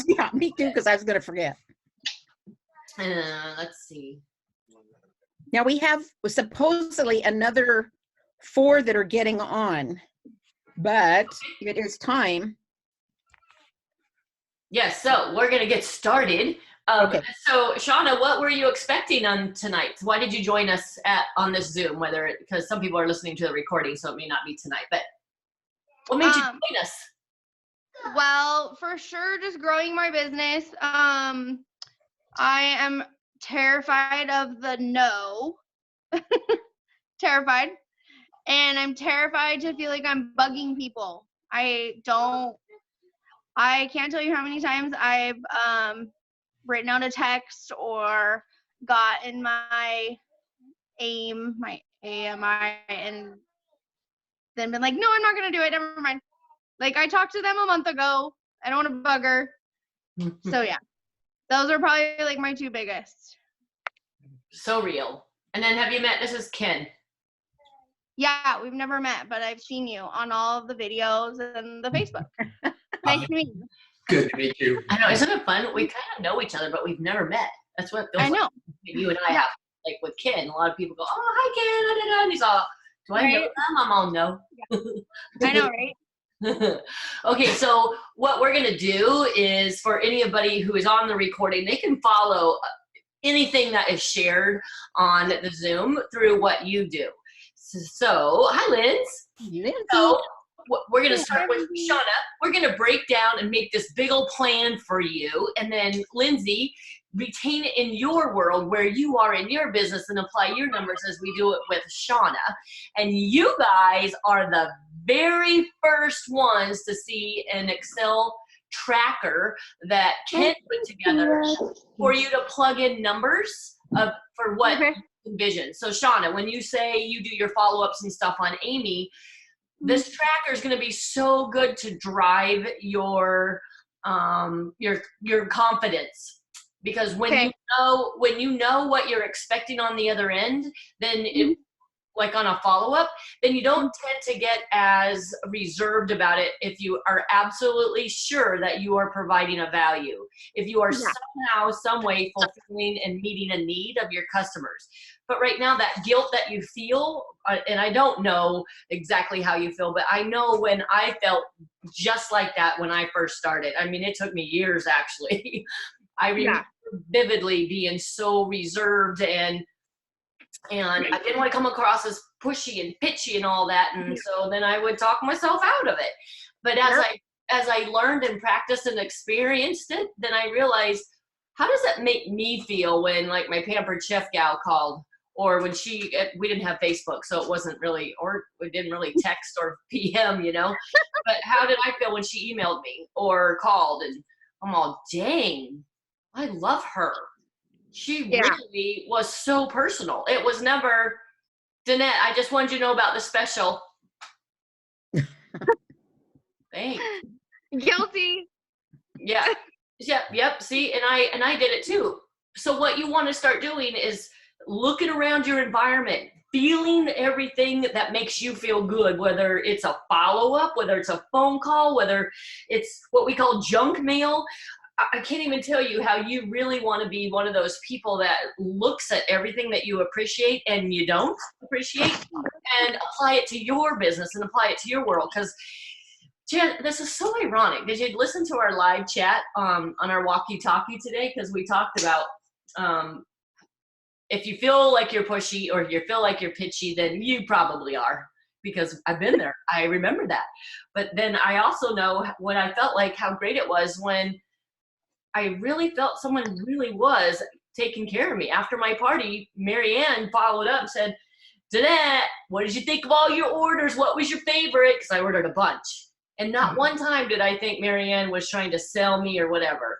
Yeah, me too, because I was going to forget. Let's see. Now we have supposedly another 4 that are getting on, but it is time. Yes, so we're going to get started. Okay. So, Shauna, what were you expecting on tonight? Why did you join us on this Zoom? Because some people are listening to the recording, so it may not be tonight. But what made you join us? Well, for sure, just growing my business. I am terrified of the no. Terrified. And I'm terrified to feel like I'm bugging people. I can't tell you how many times I've written out a text or gotten my AMI, and then been like, no, I'm not going to do it. Never mind. Like, I talked to them a month ago. I don't want to bug her. So, yeah. Those are probably, like, my 2 biggest. So real. And then have you met Mrs. Ken? Yeah, we've never met, but I've seen you on all of the videos and the Facebook. Nice to meet you. Good to meet you. I know, isn't it fun? We kind of know each other, but we've never met. That's what I know. You and I have. Like with Ken, a lot of people go, oh, hi, Ken. And he's all, do I know them? I'm all, no. I know, right? Okay, so what we're going to do is for anybody who is on the recording, they can follow anything that is shared on the Zoom through what you do. So, hi, Linz. So, we're going to start with Shauna. We're going to break down and make this big old plan for you. And then, Lindsay, retain it in your world where you are in your business and apply your numbers as we do it with Shauna. And you guys are the very first ones to see an Excel tracker that Ken put together for you to plug in numbers for what you envision. So Shauna, when you say you do your follow-ups and stuff on Amy, this tracker is going to be so good to drive your confidence. Because when you know what you're expecting on the other end, then like on a follow-up, then you don't tend to get as reserved about it if you are absolutely sure that you are providing a value. If you are somehow, some way fulfilling and meeting a need of your customers. But right now, that guilt that you feel, and I don't know exactly how you feel, but I know when I felt just like that when I first started. I mean, it took me years, actually. I remember vividly being so reserved and I didn't want to come across as pushy and pitchy and all that. And so then I would talk myself out of it. But as I learned and practiced and experienced it, then I realized, how does that make me feel when like my Pampered Chef gal called, or when we didn't have Facebook, so it wasn't really, or we didn't really text or PM, you know, but how did I feel when she emailed me or called? And I'm all, dang, I love her. She really was so personal. It was never, Danette, I just wanted you to know about the special. Thanks. Guilty. Yeah. Yep. See, and I did it too. So what you want to start doing is looking around your environment, feeling everything that makes you feel good, whether it's a follow-up, whether it's a phone call, whether it's what we call junk mail. I can't even tell you how you really want to be one of those people that looks at everything that you appreciate and you don't appreciate and apply it to your business and apply it to your world. Because, Jen, this is so ironic. Did you listen to our live chat on our walkie-talkie today? Because we talked about if you feel like you're pushy or you feel like you're pitchy, then you probably are. Because I've been there. I remember that. But then I also know when I felt like how great it was when I really felt someone really was taking care of me. After my party, Marianne followed up and said, Danette, what did you think of all your orders? What was your favorite? Because I ordered a bunch. And not one time did I think Marianne was trying to sell me or whatever.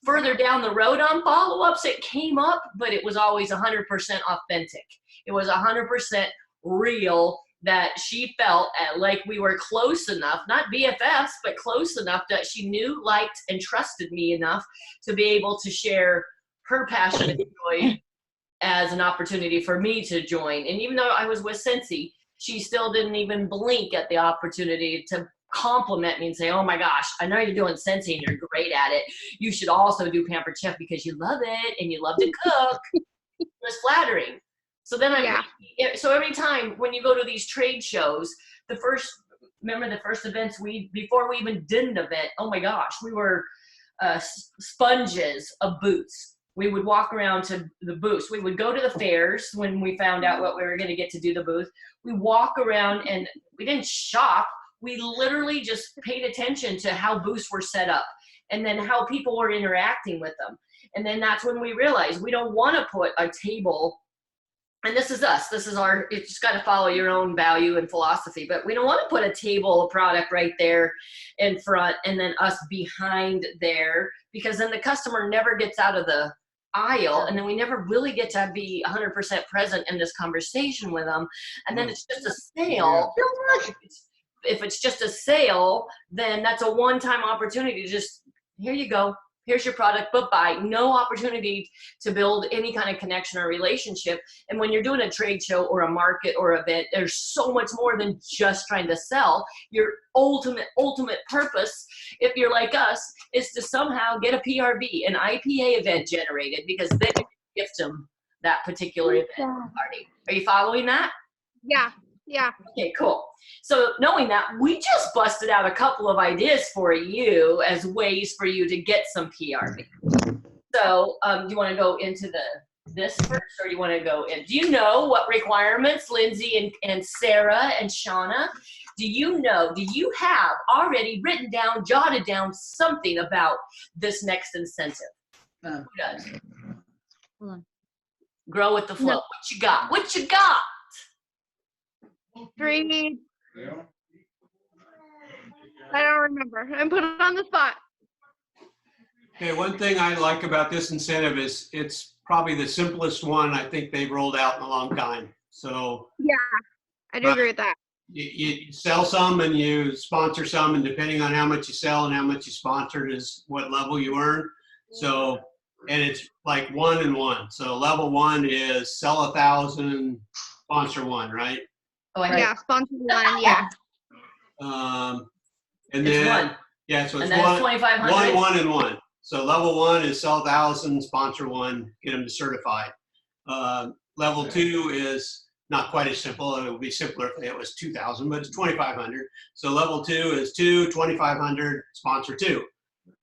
Further down the road on follow-ups, it came up, but it was always 100% authentic. It was 100% real, that she felt like we were close enough, not BFFs, but close enough that she knew, liked, and trusted me enough to be able to share her passion and joy as an opportunity for me to join. And even though I was with Scentsy, she still didn't even blink at the opportunity to compliment me and say, oh my gosh, I know you're doing Scentsy and you're great at it. You should also do Pampered Chef because you love it and you love to cook. It's flattering. So then so every time when you go to these trade shows, remember the first events before we even did an event, oh my gosh, we were sponges of booths. We would walk around to the booths. We would go to the fairs when we found out what we were going to get to do the booth. We walk around and we didn't shop. We literally just paid attention to how booths were set up and then how people were interacting with them. And then that's when we realized we don't want to put a table, and this is us, you just got to follow your own value and philosophy, but we don't want to put a table of product right there in front and then us behind there, because then the customer never gets out of the aisle and then we never really get to be 100% present in this conversation with them. And then it's just a sale. If it's just a sale, then that's a one-time opportunity to just, here you go. Here's your product, bye-bye. No opportunity to build any kind of connection or relationship. And when you're doing a trade show or a market or event, there's so much more than just trying to sell. Your ultimate purpose, if you're like us, is to somehow get a PRV, an IPA event generated, because then you can gift them that particular event party. Are you following that? Yeah. Okay, cool. So knowing that, we just busted out a couple of ideas for you as ways for you to get some PRV. So do you want to go into this first, or do you want to go in? Do you know what requirements, Lindsay and Sarah and Shauna, do you have already written down, jotted down something about this next incentive? Who does? Hold on. Grow with the flow. No. What you got? 3. I don't remember. I'm put on the spot. Okay, one thing I like about this incentive is it's probably the simplest one I think they've rolled out in a long time. So Yeah, I do agree with that. you sell some and you sponsor some, and depending on how much you sell and how much you sponsored is what level you earn. So, and it's like 1 and 1. So level 1 is sell 1,000, sponsor 1, right? Oh, I Yeah, sponsor 1, yeah. And It's then 1. yeah, so it's And then it's 2,500. 1 and 1. So level 1 is sell 1,000, sponsor 1, get them to certify. Level 2 is not quite as simple. It would be simpler if it was 2,000, but it's 2,500. So level 2 is 2,500, sponsor 2.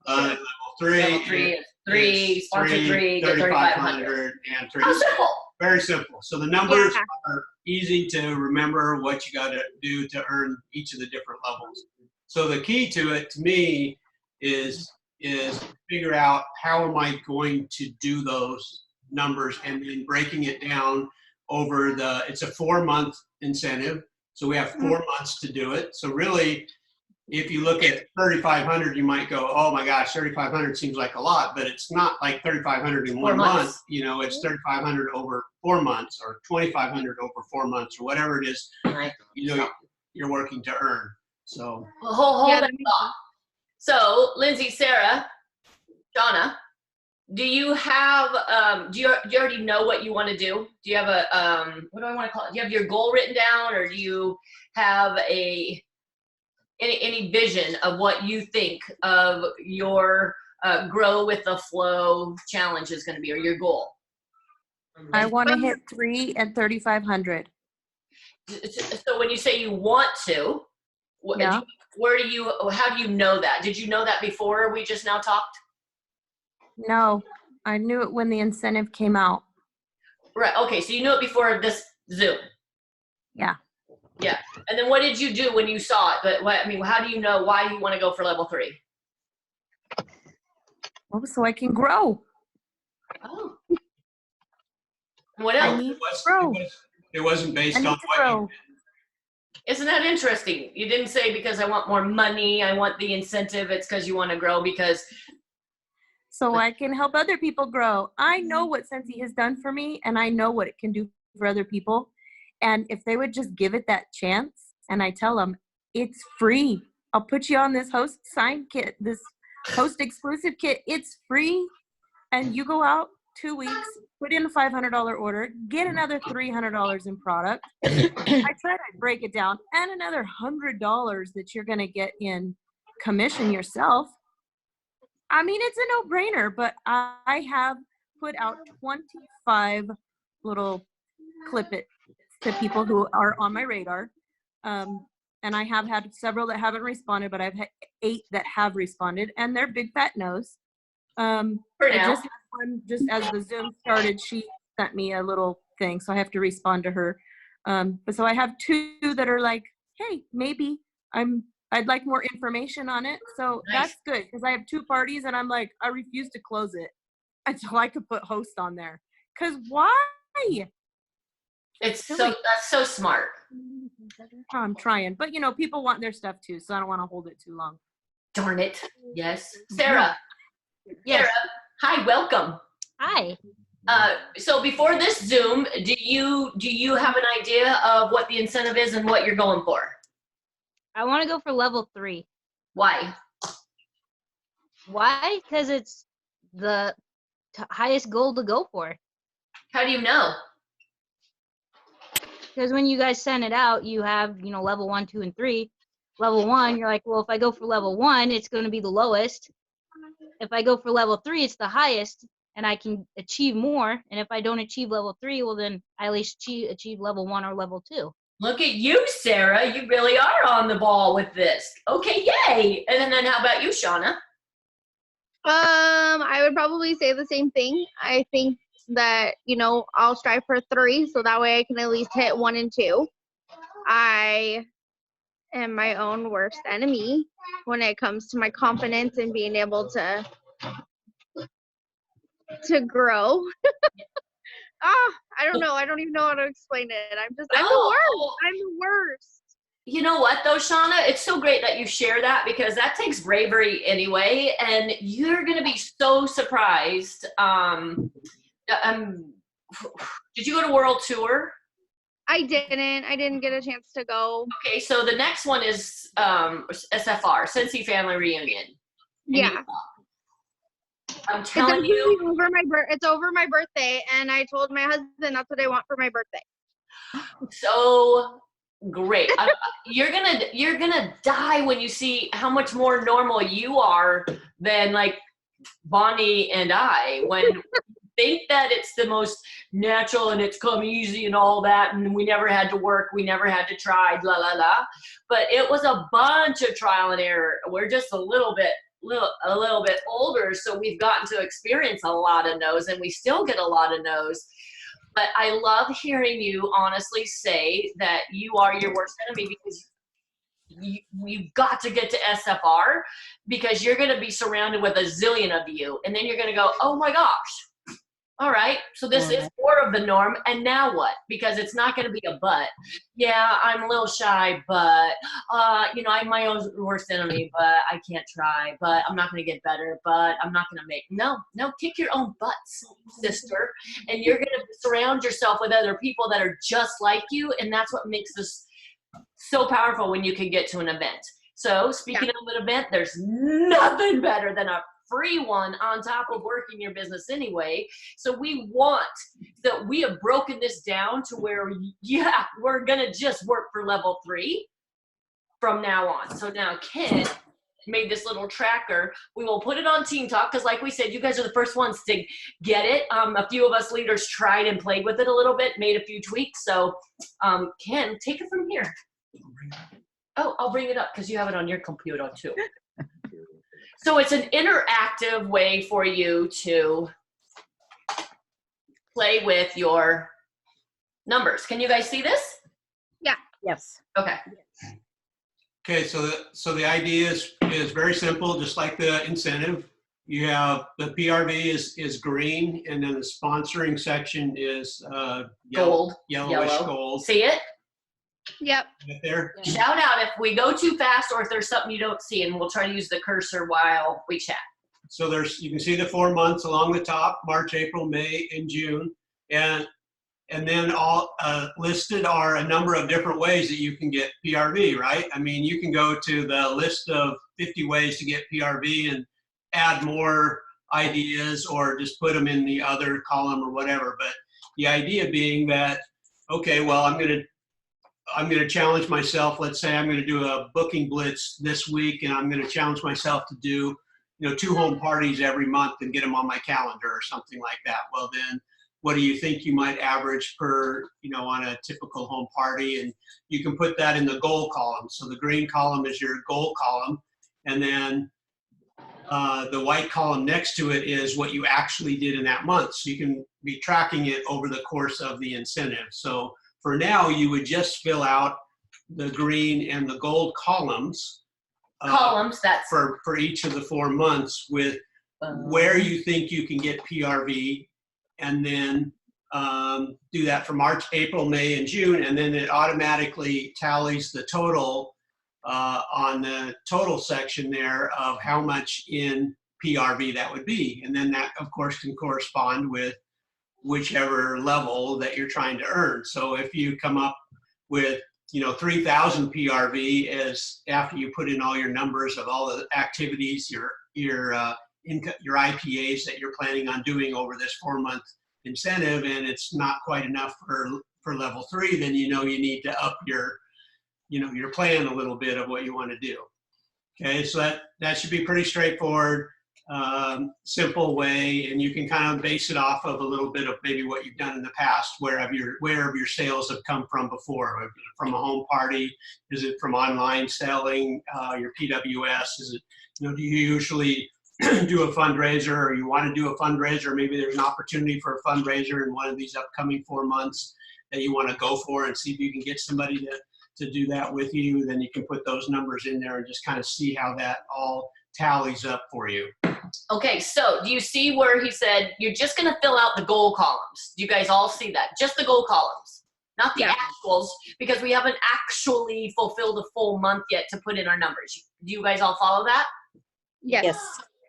Level 3 is 3, sponsor 3, get 3,500. and 3. How simple. Very simple. So the numbers are easy to remember what you got to do to earn each of the different levels. So the key to it, to me, is figure out how am I going to do those numbers, and then breaking it down over it's a 4-month incentive. So we have 4 months to do it. So really, if you look at 3,500, you might go, oh my gosh, 3,500 seems like a lot, but it's not like 3,500 in 1 month. You know, it's 3,500 over 4 months, or 2,500 over 4 months, or whatever it is, you know, you're working to earn. So well, hold that thought. So Lindsay, Sarah, Shauna, do you have do you already know what you want to do? Do you have a what do I want to call it? Do you have your goal written down, or do you have any vision of what you think of your grow with the flow challenge is going to be, or your goal? I want to hit 3 and 3,500. So when you say you want to, Yeah. how do you know that? Did you know that before we just now talked? No, I knew it when the incentive came out. Right. Okay. So you knew it before this Zoom. Yeah. Yeah. And then what did you do when you saw it? But how do you know why you want to go for level 3? Well, so I can grow. Oh. What else? I need to grow. it wasn't based I need on to what grow. Isn't that interesting? You didn't say because I want more money, I want the incentive. It's because you want to grow, because So I can help other people grow. I know what Scentsy has done for me, and I know what it can do for other people. And if they would just give it that chance, and I tell them, it's free. I'll put you on this host sign kit, this host exclusive kit. It's free. And you go out 2 weeks, put in a $500 order, get another $300 in product. I try to break it down, and another $100 that you're going to get in commission yourself. I mean, it's a no-brainer, but I have put out 25 little clip-its to people who are on my radar. And I have had several that haven't responded, but I've had 8 that have responded, and they're big fat no's. For I now. just as the Zoom started, she sent me a little thing, so I have to respond to her. But so I have 2 that are like, hey, maybe I'd like more information on it. So Nice. that's good, because I have 2 parties, and I'm like, I refuse to close it until I could put host on there. Because why? It's so, that's so smart. I'm trying, but people want their stuff too, so I don't want to hold it too long. Darn it. Yes. Sarah. Yes. Sarah, hi, welcome. Hi. So before this Zoom, do you have an idea of what the incentive is and what you're going for? I want to go for level 3. Why? Why? Because it's the highest goal to go for. How do you know? Because when you guys send it out, you have, level 1, 2, and 3. Level 1, you're like, well, if I go for level 1, it's going to be the lowest. If I go for level 3, it's the highest, and I can achieve more. And if I don't achieve level 3, well, then I at least achieve level 1 or level 2. Look at you, Sarah. You really are on the ball with this. Okay, yay. And then how about you, Shauna? I would probably say the same thing. I think that, I'll strive for 3, so that way I can at least hit 1 and 2. I am my own worst enemy when it comes to my confidence and being able to grow. I don't know. I don't even know how to explain it. I'm the worst. I'm the worst. You know what, though, Shauna? It's so great that you share that, because that takes bravery anyway, and you're going to be so surprised. Did you go to World Tour? I didn't get a chance to go. Okay, so the next one is SFR, Cincy Family Reunion. in Yeah. Utah. I'm telling It's you. it's over my birthday, and I told my husband that's what I want for my birthday. So great. You're gonna die when you see how much more normal you are than like Bonnie and I. When you think that it's the most natural and it's come easy and all that, and we never had to work, we never had to try, la la la. But it was a bunch of trial and error. We're just a little bit older, so we've gotten to experience a lot of no's, and we still get a lot of no's. But I love hearing you honestly say that you are your worst enemy, because you've got to get to SFR, because you're going to be surrounded with a zillion of you. And then you're going to go, oh my gosh. All right. So this is more of the norm. And now what? Because it's not going to be a but. Yeah, I'm a little shy, but, I'm my own worst enemy, but I can't try, but I'm not going to get better, but I'm not going to make. No, kick your own butts, sister. And you're going to surround yourself with other people that are just like you. And that's what makes this so powerful when you can get to an event. So speaking of an event, there's nothing better than a free one on top of working your business anyway. So we have broken this down to where, we're going to just work for level 3 from now on. So now Ken made this little tracker. We will put it on Team Talk, because like we said, you guys are the first ones to get it. A few of us leaders tried and played with it a little bit, made a few tweaks. So Ken, take it from here. Oh, I'll bring it up because you have it on your computer too. So it's an interactive way for you to play with your numbers. Can you guys see this? Yeah. Yes. Okay. Okay, so the idea is very simple, just like the incentive. You have the PRV is green, and then the sponsoring section is Gold. yellowish Yellow. gold. See it? Yep. Right there. Shout out if we go too fast or if there's something you don't see, and we'll try to use the cursor while we chat. So you can see the 4 months along the top: March, April, May, and June, and then all listed are a number of different ways that you can get PRV. Right? I mean, you can go to the list of 50 ways to get PRV and add more ideas or just put them in the other column or whatever. But the idea being that, okay, well, I'm going to challenge myself. Let's say I'm going to do a booking blitz this week, and I'm going to challenge myself to do, 2 home parties every month and get them on my calendar or something like that. Well, then what do you think you might average per, on a typical home party? And you can put that in the goal column. So the green column is your goal column. And then the white column next to it is what you actually did in that month. So you can be tracking it over the course of the incentive. So for now, you would just fill out the green and the gold columns. That's for each of the 4 months with where you think you can get PRV, and then do that for March, April, May, and June, and then it automatically tallies the total on the total section there of how much in PRV that would be. And then that, of course, can correspond with whichever level that you're trying to earn. So if you come up with 3,000 PRV is after you put in all your numbers of all the activities, your IPAs that you're planning on doing over this 4-month incentive, and it's not quite enough for level 3, then you need to up your plan a little bit of what you want to do. Okay, so that should be pretty straightforward, simple way, and you can kind of base it off of a little bit of maybe what you've done in the past, where have your sales have come from before. From a home party? Is it from online selling? Your PWS? Is it, do you usually do a fundraiser, or you want to do a fundraiser? Maybe there's an opportunity for a fundraiser in one of these upcoming 4 months that you want to go for and see if you can get somebody to do that with you. Then you can put those numbers in there and just kind of see how that all tallies up for you. Okay, so do you see where he said you're just going to fill out the goal columns? Do you guys all see that? Just the goal columns, not the actuals, because we haven't actually fulfilled a full month yet to put in our numbers. Do you guys all follow that? Yes.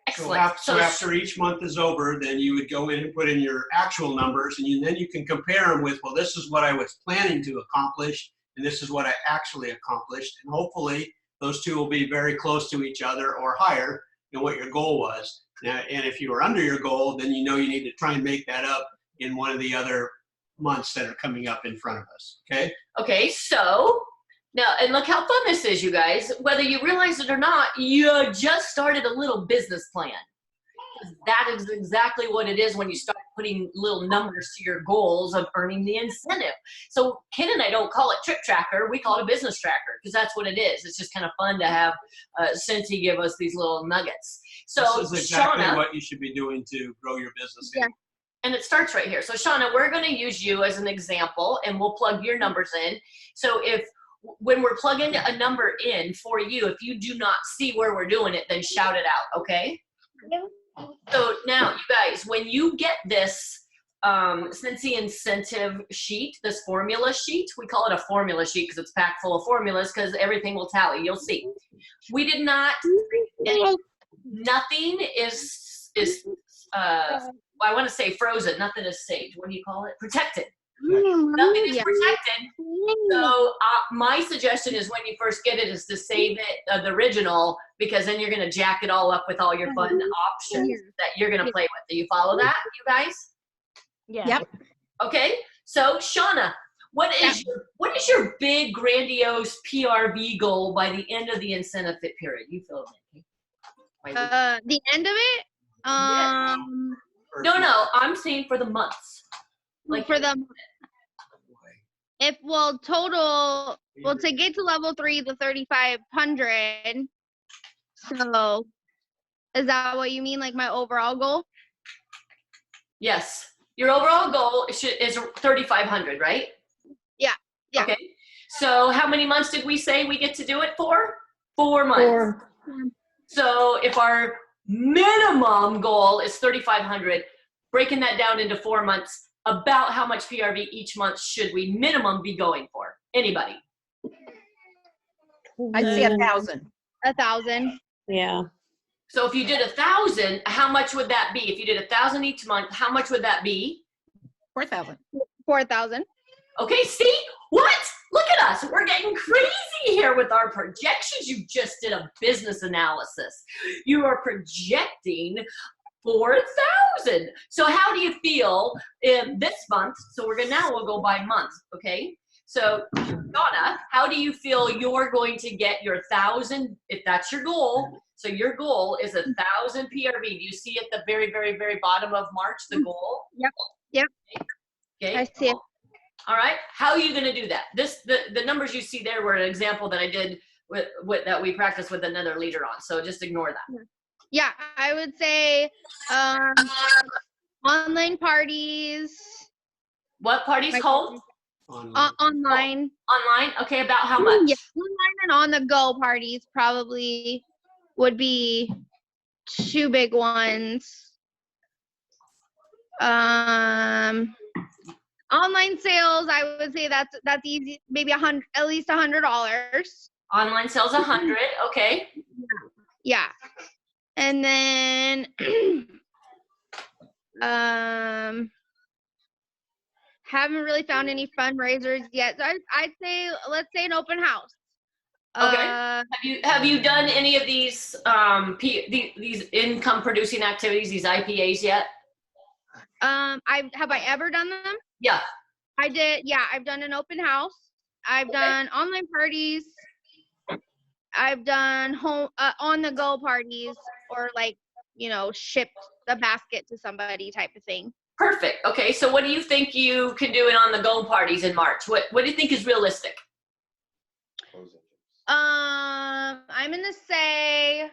Excellent. So after each month is over, then you would go in and put in your actual numbers, and then you can compare them with, well, this is what I was planning to accomplish, and this is what I actually accomplished. And hopefully those two will be very close to each other or higher than what your goal was. Now, and if you were under your goal, then you need to try and make that up in one of the other months that are coming up in front of us. Okay? Okay, so now, and look how fun this is, you guys. Whether you realize it or not, you just started a little business plan. That is exactly what it is when you start putting little numbers to your goals of earning the incentive. So Ken and I don't call it trip tracker, we call it a business tracker, because that's what it is. It's just kind of fun to have Cindy give us these little nuggets. So this is exactly Shauna, what you should be doing to grow your business. Yeah. And it starts right here. So Shauna, we're going to use you as an example, and we'll plug your numbers in. So when we're plugging a number in for you, if you do not see where we're doing it, then shout it out, okay? So now, you guys, when you get this Cincy incentive sheet, this formula sheet, we call it a formula sheet because it's packed full of formulas because everything will tally. You'll see. We did not, nothing is I want to say frozen. Nothing is saved. What do you call it? Protected. Nothing is protected. So my suggestion is when you first get it is to save it, the original, because then you're going to jack it all up with all your fun options that you're going to play with. Do you follow that, you guys? Yeah. Yep. Okay. So Shauna, what is your big grandiose PRV goal by the end of the incentive fit period? You fill it in. The end of it? No, I'm saying for the months. Like for the total, to get to level 3, the 3,500. So is that what you mean, like my overall goal? Yes. Your overall goal is 3,500, right? Yeah. Okay. So how many months did we say we get to do it for? 4 months. 4. So if our minimum goal is 3,500, breaking that down into 4 months, about how much PRV each month should we minimum be going for? Anybody? I'd say 1,000. 1,000. Yeah. So if you did 1,000, how much would that be? If you did 1,000 each month, how much would that be? 4,000. 4,000. Okay, see? What? Look at us. We're getting crazy here with our projections. You just did a business analysis. You are projecting 4,000. So how do you feel in this month? So we'll go by month, okay? So Donna, how do you feel you're going to get your 1,000, if that's your goal? So your goal is 1,000 PRV. Do you see at the very, very, very bottom of March, the goal? Yep. Okay. I see it. All right. How are you going to do that? The numbers you see there were an example that I did with that we practiced with another leader on. So just ignore that. Yeah, I would say online parties. What parties called? Online. Online. Okay. About how much? Yeah, online and on the go parties probably would be two big ones. Online sales, I would say that's easy. Maybe at least $100. Online sales 100. Okay. Yeah, and then haven't really found any fundraisers yet. So I'd say let's say an open house. Okay. Have you done any of these these income producing activities, these IPAs yet? Have I ever done them? Yeah. I did. Yeah, I've done an open house. I've done online parties. I've done home on the go parties, or like, ship the basket to somebody type of thing. Perfect. Okay. So what do you think you can do in on the go parties in March? What do you think is realistic? I'm gonna say,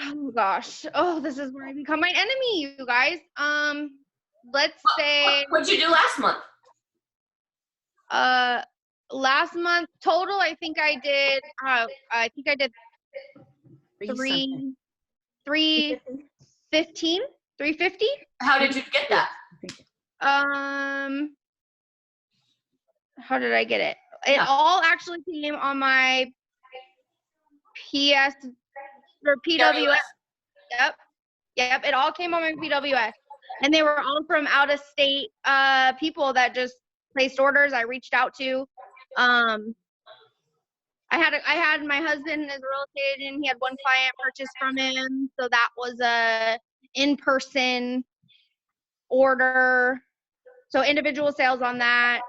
oh gosh, this is where I become my enemy, you guys. Let's say. What'd you do last month? Last month total, I think I did 350. How did you get that? How did I get it? It all actually came on my PS or PWS. Yep. It all came on my PWS, and they were all from out of state people that just placed orders. I reached out to. I had my husband as a real estate agent. He had one client purchase from him, so that was a in-person order. So individual sales on that.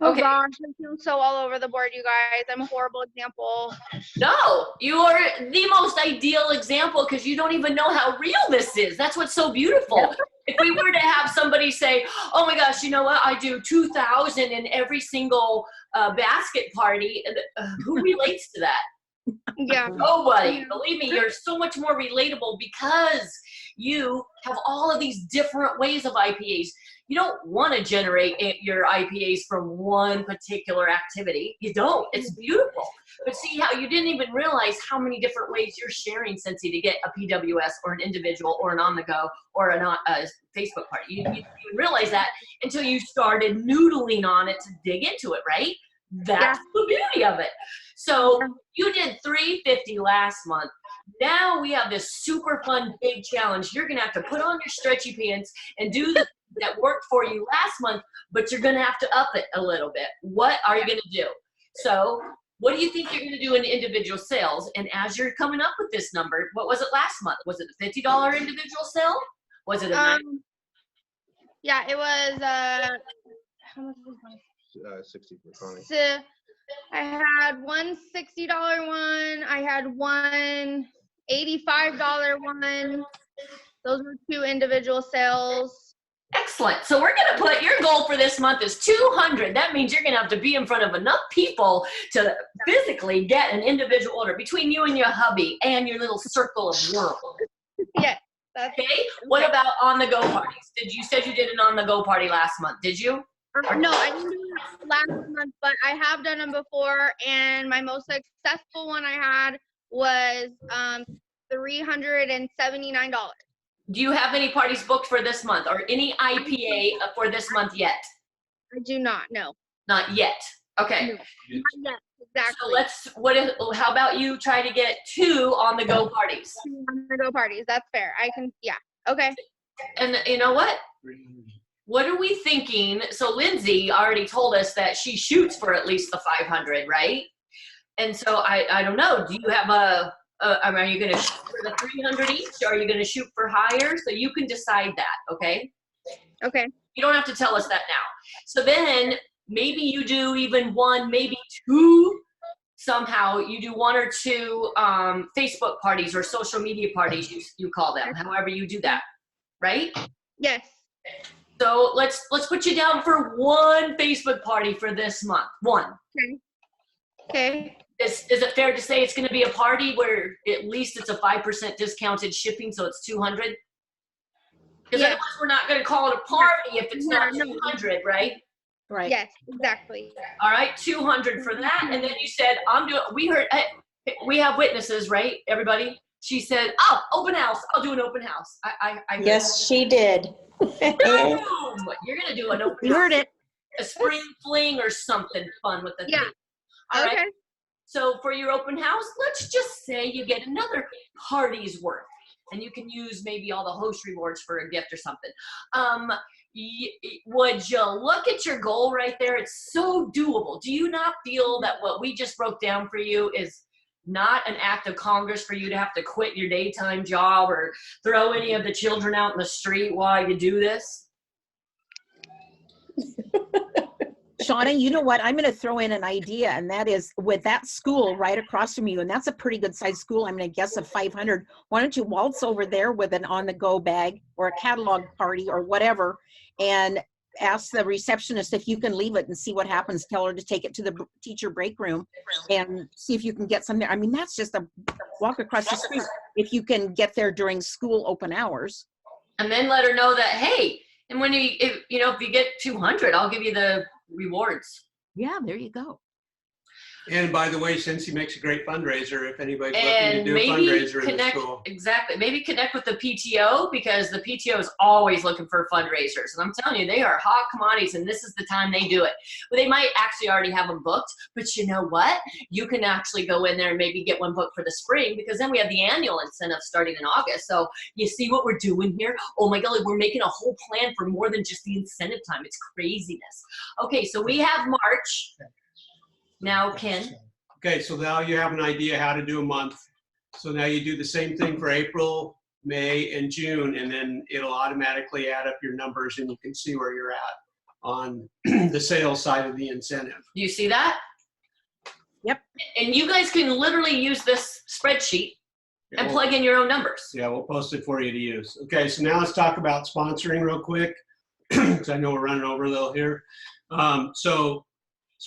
Oh Okay. gosh, I feel so all over the board, you guys. I'm a horrible example. No, you are the most ideal example because you don't even know how real this is. That's what's so beautiful. If we were to have somebody say, oh my gosh, you know what? I do 2,000 in every single basket party. Who relates to that? Yeah. Nobody. Believe me, you're so much more relatable because you have all of these different ways of IPAs. You don't want to generate your IPAs from one particular activity. You don't. It's beautiful. But see how you didn't even realize how many different ways you're sharing, Cincy, to get a PWS or an individual or an on-the-go or a Facebook party. You didn't realize that until you started noodling on it to dig into it, right? That's the beauty of it. So you did 350 last month. Now we have this super fun big challenge. You're going to have to put on your stretchy pants and do that worked for you last month, but you're going to have to up it a little bit. What are you going to do? So what do you think you're going to do in individual sales? And as you're coming up with this number, what was it last month? Was it a $50 individual sale? Was it a yeah, it was how much was my 60 for Connie. so I had one $60 one, I had one $85 one. Those were two individual sales. Excellent. So we're going to put your goal for this month is 200. That means you're going to have to be in front of enough people to physically get an individual order between you and your hubby and your little circle of world. Yeah. Okay. What about on-the-go parties? You said you did an on-the-go party last month. Did you? No, I didn't do it last month, but I have done them before, and my most successful one I had was $379. Do you have any parties booked for this month or any IPA for this month yet? I do not, no. Not yet. Okay. No, not yet, exactly. How about you try to get 2 on-the-go parties? On-the-go parties, that's fair. I can, yeah, okay. And you know what? What are we thinking? So Lindsay already told us that she shoots for at least the 500, right? And so I don't know. Do you have a are you going to shoot for the 300 each? Or are you going to shoot for higher? So you can decide that, okay? Okay. You don't have to tell us that now. So then maybe you do even one, maybe two. Somehow you do one or two Facebook parties or social media parties, you call them, however you do that, right? Yes. So let's put you down for one Facebook party for this month. One. Okay. Is it fair to say it's going to be a party where at least it's a 5% discounted shipping, so it's 200? Because Yes. otherwise we're not going to call it a party if it's not No. 200, right? Right. Yes, exactly. All right, 200 for that. And then you said, we heard, we have witnesses, right, everybody? She said, oh, open house. I'll do an open house. I heard Yes, she did. Boom! You're going to do an open We house. heard it. A spring fling or something fun with the Yeah. thing. All right. Okay. So for your open house, let's just say you get another party's worth, and you can use maybe all the host rewards for a gift or something. Would you look at your goal right there? It's so doable. Do you not feel that what we just broke down for you is not an act of Congress for you to have to quit your daytime job or throw any of the children out in the street while you do this? Shauna, you know what? I'm going to throw in an idea, and that is with that school right across from you, and that's a pretty good sized school. I'm going to guess of 500. Why don't you waltz over there with an on-the-go bag or a catalog party or whatever, and ask the receptionist if you can leave it and see what happens. Tell her to take it to the teacher break room and see if you can get some there. I mean, that's just a walk across the street if you can get there during school open hours. And then let her know that, hey, and when if you get 200, I'll give you the rewards. Yeah, there you go. And by the way, Cincy makes a great fundraiser if anybody's looking to And do a maybe fundraiser in the connect, school. exactly, maybe connect with the PTO, because the PTO is always looking for fundraisers. And I'm telling you, they are hot commodities, and this is the time they do it. But they might actually already have them booked, but you know what? You can actually go in there and maybe get one booked for the spring, because then we have the annual incentive starting in August. So you see what we're doing here? Oh my golly, we're making a whole plan for more than just the incentive time. It's craziness. Okay, so we have March. Now, Ken. Okay, so now you have an idea how to do a month. So now you do the same thing for April, May, and June, and then it'll automatically add up your numbers and you can see where you're at on the sales side of the incentive. Do you see that? Yep. And you guys can literally use this spreadsheet and plug in your own numbers. Yeah, we'll post it for you to use. Okay, so now let's talk about sponsoring real quick, because I know we're running over a little here. So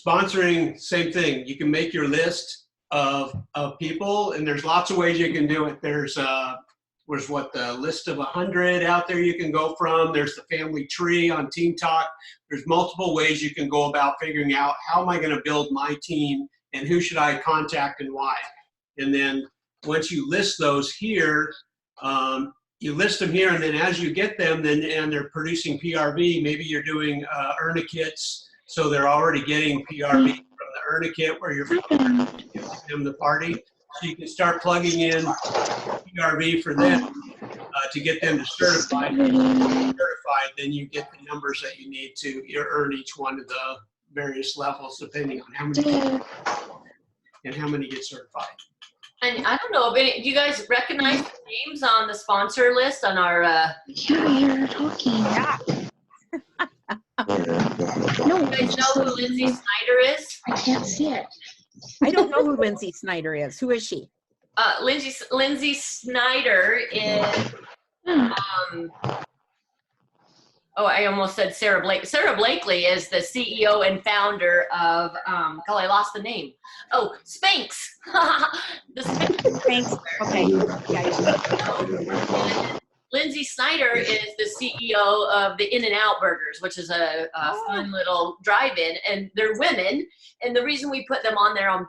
sponsoring, same thing. You can make your list of people, and there's lots of ways you can do it. There's what, the list of 100 out there you can go from. There's the family tree on Team Talk. There's multiple ways you can go about figuring out how am I going to build my team and who should I contact and why. And then once you list those here, you list them here, and then as you get them, and they're producing PRV, maybe you're doing Earn-A-Kits, so they're already getting PRV from the Earn-A-Kit where you're giving them the party. So you can start plugging in PRV for them to get them to certified. Certified, then you get the numbers that you need to earn each one of the various levels depending on how many get certified. And I don't know if any, do you guys recognize the names on the sponsor list on our Yeah, you're talking. Yeah. No, you guys know who Lindsay Snyder is? I can't see it. I don't know who Lindsay Snyder is. Who is she? Lindsay Snyder is I almost said Sarah Blake. Sarah Blakely is the CEO and founder of, I lost the name. Oh, Spanx. The Spanx. Okay. Yeah. Lindsay Snyder is the CEO of the In-N-Out Burgers, which is a fun little drive-in, and they're women. And the reason we put them on there on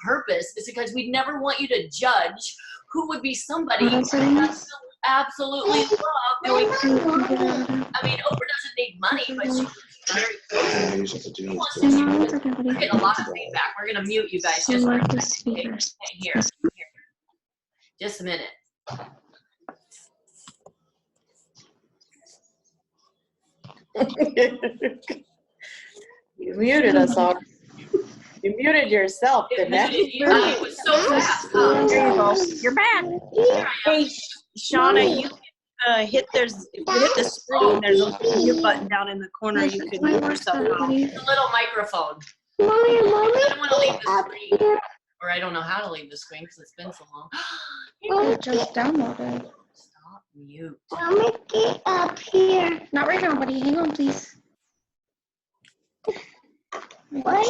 purpose is because we never want you to judge who would be somebody who absolutely love going. I mean, Oprah doesn't need money, but she's very close. She wants to see this. We're getting a lot of feedback. We're gonna mute you guys just for a second. Here. Just a minute. You muted us all. You muted yourself, It didn't muted you? you. It was so fast. Huh? There you go. You're back. Hey, Shauna, you can hit if you hit the screen, there's a mute button down in the corner. You can mute yourself out. It's a little microphone. I don't want to leave the screen. Or I don't know how to leave the screen because it's been so long. Oh, just downloaded. Stop mute. Mommy, get up here. Not right now, buddy. Hang on, please. Why?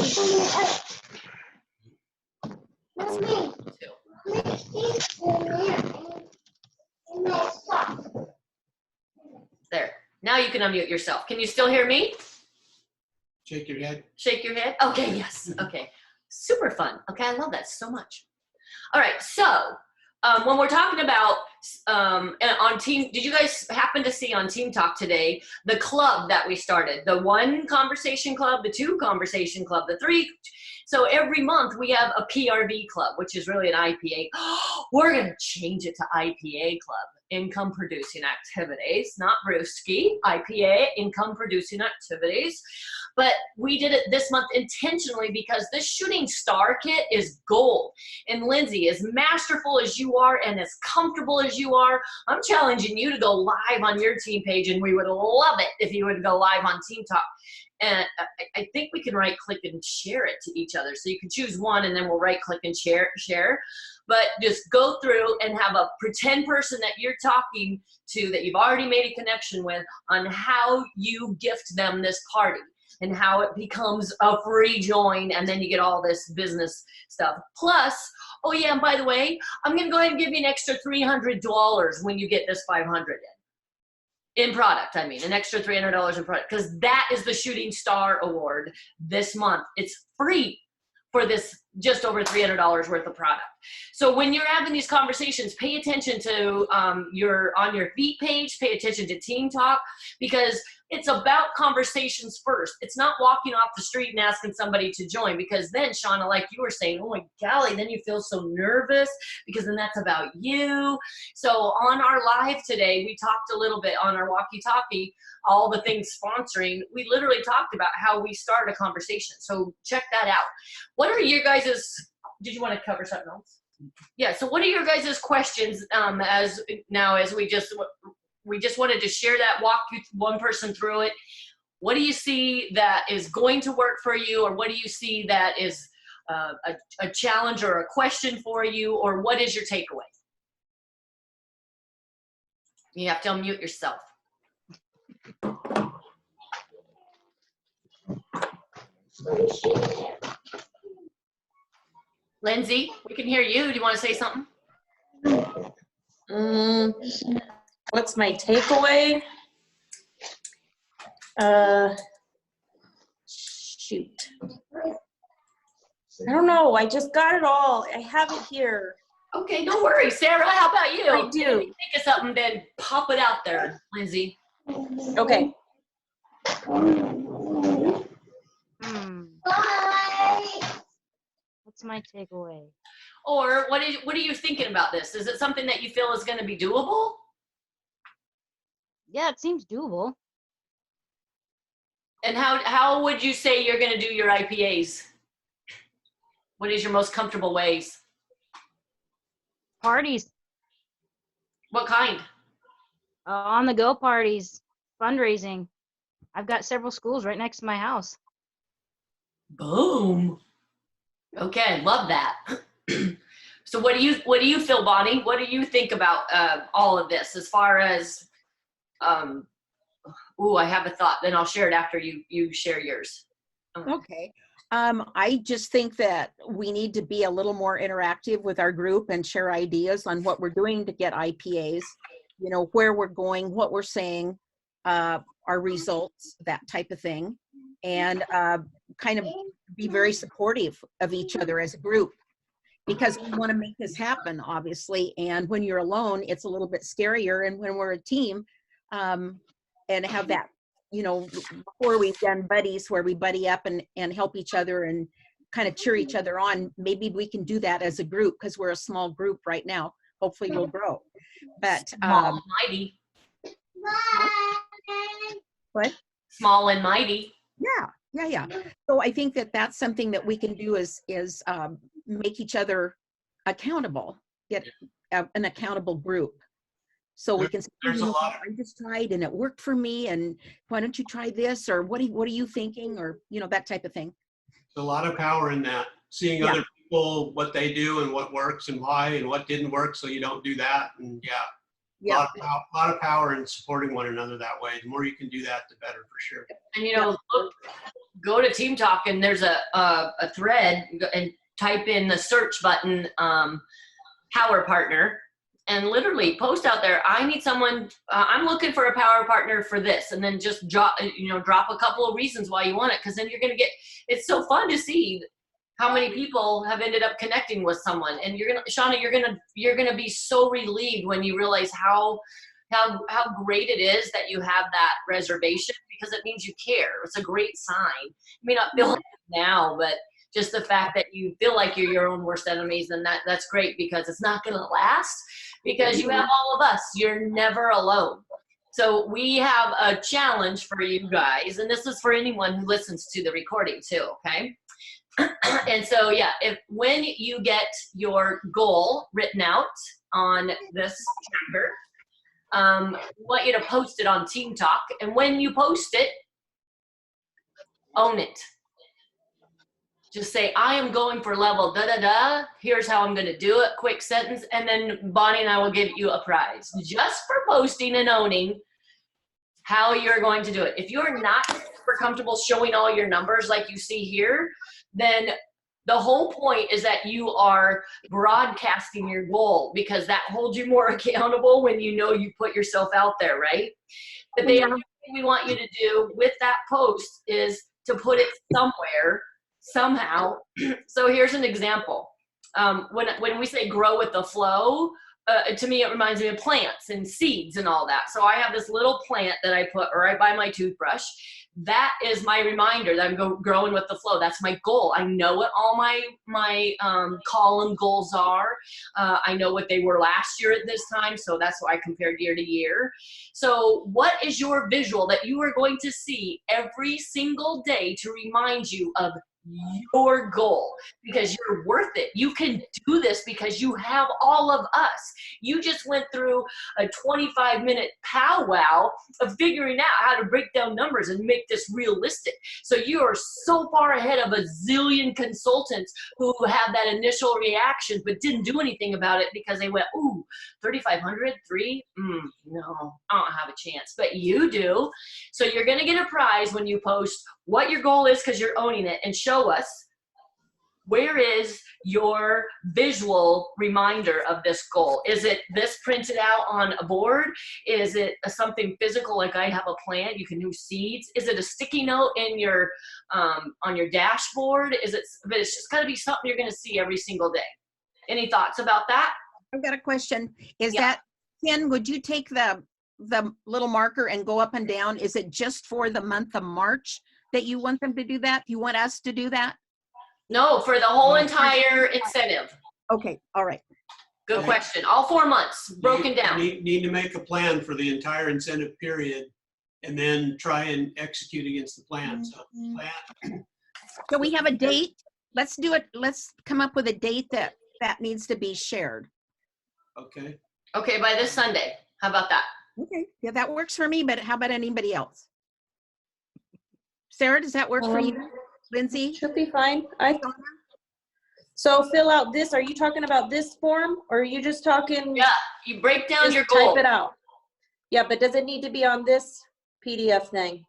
There. Now you can unmute yourself. Can you still hear me? Shake your head. Shake your head. Okay, yes. Okay. Super fun. Okay, I love that so much. All right, so when we're talking about on team, did you guys happen to see on Team Talk today the club that we started? The 1 conversation club, the 2 conversation club, the 3. So every month we have a PRV club, which is really an IPA. We're going to change it to IPA club, income producing activities, not brewski, IPA, income producing activities. But we did it this month intentionally because this shooting star kit is gold. And Lindsay, as masterful as you are and as comfortable as you are, I'm challenging you to go live on your team page, and we would love it if you would go live on Team Talk. And I think we can right click and share it to each other. So you can choose one and then we'll right click and share. But just go through and have a pretend person that you're talking to that you've already made a connection with on how you gift them this party and how it becomes a free join, and then you get all this business stuff. Plus, oh yeah, and by the way, I'm gonna go ahead and give you an extra $300 when you get this 500 in product. I mean, an extra $300 in product, because that is the Shooting Star Award this month. It's free for this just over $300 worth of product. So when you're having these conversations, pay attention to your on your feet page, pay attention to Team Talk, because it's about conversations first. It's not walking off the street and asking somebody to join, because then, Shauna, like you were saying, oh my golly, then you feel so nervous because then that's about you. So on our live today, we talked a little bit on our walkie-talkie, all the things sponsoring. We literally talked about how we start a conversation. So check that out. What are your guys', did you want to cover something else? Yeah, so what are your guys' questions as we just wanted to share that, walk you one person through it. What do you see that is going to work for you, or what do you see that is a challenge or a question for you, or what is your takeaway? You have to unmute yourself. Lindsay, we can hear you. Do you want to say something? What's my takeaway? Shoot. I don't know. I just got it all. I have it here. Okay, don't worry. Sarah, how about you? I do. Think of something, then pop it out there, Lindsay. Okay. What's my takeaway? Or what are you thinking about this? Is it something that you feel is going to be doable? Yeah, it seems doable. And how would you say you're going to do your IPAs? What is your most comfortable ways? Parties, What kind? on the go parties, fundraising. I've got several schools right next to my house. Boom. Okay, love that. So what do you feel, Bonnie? What do you think about all of this as far as I have a thought, then I'll share it after you share yours. Okay. I just think that we need to be a little more interactive with our group and share ideas on what we're doing to get IPAs, you know, where we're going, what we're saying, our results, that type of thing. And kind of be very supportive of each other as a group, because we want to make this happen, obviously. And when you're alone, it's a little bit scarier. And when we're a team, and have that, you know, before we've done buddies where we buddy up and help each other and kind of cheer each other on, maybe we can do that as a group, because we're a small group right now. Hopefully we'll grow. But Small and mighty. what? Small and mighty. Yeah, Yeah. So I think that that's something that we can do is make each other accountable, get an accountable group. So we can say, There's you a know, lot I just tried and it worked for me, and why don't you try this, or what are you thinking, or you know, that type of thing. There's a lot of power in that. Seeing Yeah. other people, what they do and what works and why and what didn't work, so you don't do that. And Yeah. a lot of power in supporting one another that way. The more you can do that, the better, for sure. And you know, go to Team Talk and there's a thread, and type in the search button, power partner, and literally post out there, I need someone, I'm looking for a power partner for this, and then just drop a couple of reasons why you want it, because then you're going to get, it's so fun to see how many people have ended up connecting with someone. And Shauna, you're gonna be so relieved when you realize how great it is that you have that reservation, because it means you care. It's a great sign. You may not feel like it now, but just the fact that you feel like you're your own worst enemies, then that's great, because it's not gonna last, because you have all of us. You're never alone. So we have a challenge for you guys, and this is for anyone who listens to the recording too, okay? And so, when you get your goal written out on this tracker, I want you to post it on Team Talk. And when you post it, own it. Just say, I am going for level da-da-da. Here's how I'm going to do it. Quick sentence. And then Bonnie and I will give you a prize just for posting and owning how you're going to do it. If you're not super comfortable showing all your numbers like you see here, then the whole point is that you are broadcasting your goal, because that holds you more accountable when you know you put yourself out there, right? But the other thing we want you to do with that post is to put it somewhere, somehow. So here's an example. When we say grow with the flow, to me, it reminds me of plants and seeds and all that. So I have this little plant that I put right by my toothbrush. That is my reminder that I'm growing with the flow. That's my goal. I know what all my column goals are. I know what they were last year at this time, so that's why I compared year to year. So what is your visual that you are going to see every single day to remind you of your goal? Because you're worth it. You can do this because you have all of us. You just went through a 25-minute powwow of figuring out how to break down numbers and make this realistic. So you are so far ahead of a zillion consultants who have that initial reaction but didn't do anything about it because they went, ooh, 3,500, 3? No, I don't have a chance. But you do. So you're going to get a prize when you post what your goal is, because you're owning it, and show us where is your visual reminder of this goal. Is it this printed out on a board? Is it something physical, like I have a plant, you can do seeds? Is it a sticky note in your on your dashboard? But it's just got to be something you're going to see every single day. Any thoughts about that? I've got a question. Is that, Ken, would you take the little marker and go up and down? Is it just for the month of March that you want them to do that? You want us to do that? No, for the whole entire incentive. Okay, all right. Good question. All 4 months, broken down. Need to make a plan for the entire incentive period, and then try and execute against the plan. So So we have a date. Let's do it. Let's come up with a date that needs to be shared. Okay. Okay, by this Sunday. How about that? Okay, yeah, that works for me, but how about anybody else? Sarah, does that work for you? Lindsay? Should be fine. So fill out this. Are you talking about this form, or are you just talking? Yeah, you break down just your goal. Type it out. Yeah, but does it need to be on this PDF thing?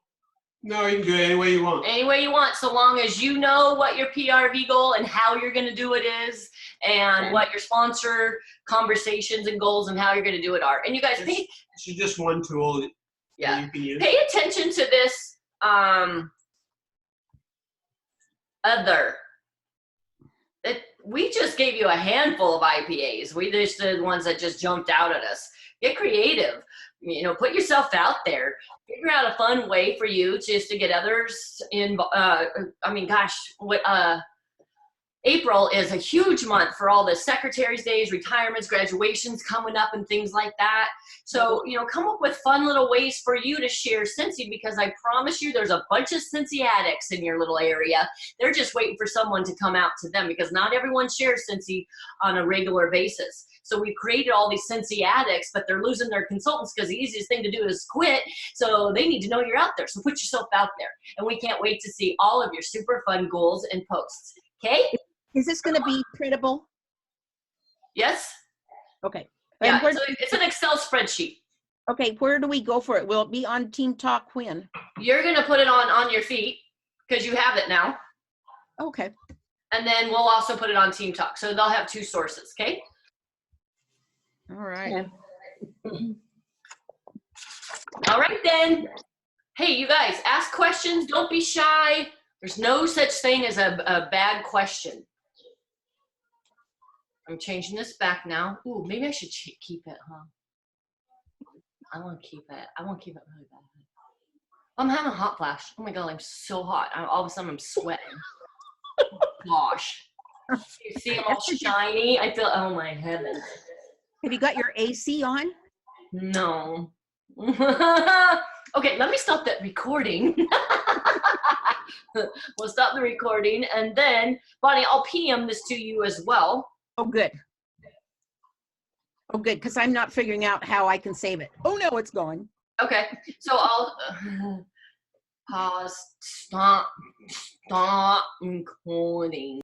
No, you can do it any way you want. Any way you want, so long as you know what your PRV goal and how you're going to do it is, and what your sponsor conversations and goals and how you're going to do it are. And you guys, This is just one tool that you can use. Pay attention to this we just gave you a handful of IPAs. We just did ones that just jumped out at us. Get creative. Put yourself out there. Figure out a fun way for you just to get others in. April is a huge month for all the secretaries' days, retirements, graduations coming up and things like that. So, you know, come up with fun little ways for you to share Scentsy, because I promise you there's a bunch of Scentsy addicts in your little area. They're just waiting for someone to come out to them, because not everyone shares Scentsy on a regular basis. So we've created all these Scentsy addicts, but they're losing their consultants because the easiest thing to do is quit. So they need to know you're out there. So put yourself out there. And we can't wait to see all of your super fun goals and posts. Okay? Is this going to be printable? Yes? Okay. Yeah, And where, so it's an Excel spreadsheet. okay, where do we go for it? Will it be on Team Talk when? You're going to put it on your feet because you have it now. Okay. And then we'll also put it on Team Talk. So they'll have 2 sources, okay? All right. All right then. Hey, you guys, ask questions. Don't be shy. There's no such thing as a bad question. I'm changing this back now. Ooh, maybe I should keep it, huh? I want to keep it. I want to keep it really bad. I'm having a hot flash. Oh my God, I'm so hot. All of a sudden I'm sweating. Gosh. You see I'm all shiny? I feel, oh my heavens. Have you got your AC on? No. Okay, let me stop that recording. We'll stop the recording, and then, Bonnie, I'll PM this to you as well. Oh, good. Oh, good, because I'm not figuring out how I can save it. Oh, no, it's gone. Okay, so I'll pause, stop recording.